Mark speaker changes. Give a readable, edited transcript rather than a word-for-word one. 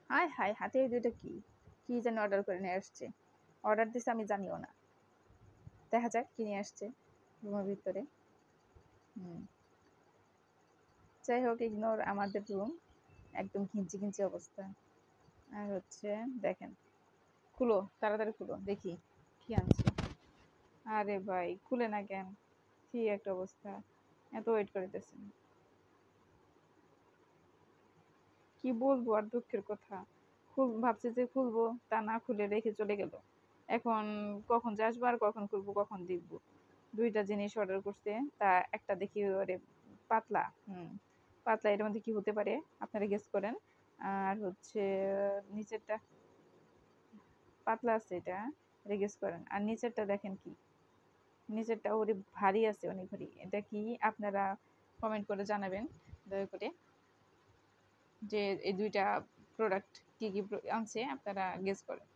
Speaker 1: হায় হায়, হাতে এই দুইটা কি কি যেন অর্ডার করে নিয়ে আসছে। অর্ডার দিছে আমি জানিও না। দেখা যাক কি নিয়ে আসছে রুমের ভিতরে। যাই হোক, ইগনোর আমাদের রুম একদম ঘিঞ্চি ঘিঞ্চি অবস্থা। আর হচ্ছে দেখেন, খুলো তাড়াতাড়ি খুলো দেখি কি আনছে। আরে ভাই খুলে না কেন, কি একটা অবস্থা, এত ওয়েট করিতেছেন। কি বলবো আর দুঃখের কথা, ভাবছি যে খুলবো, তা না খুলে রেখে চলে গেল। এখন কখন যে আসবো আর কখন খুলবো কখন দেখবো। দুইটা জিনিস অর্ডার করছে, তা একটা দেখি ওরে পাতলা। পাতলা, এর মধ্যে কি হতে পারে আপনারা গেস করেন। আর হচ্ছে নিচেরটা পাতলা আছে, এটা গেস করেন। আর নিচেরটা দেখেন কি, নিচেরটা ওরে ভারী আছে, অনেক ভারী। এটা কি আপনারা কমেন্ট করে জানাবেন দয়া করে, যে এই দুইটা প্রোডাক্ট কি কি আনছে আপনারা গেস করেন।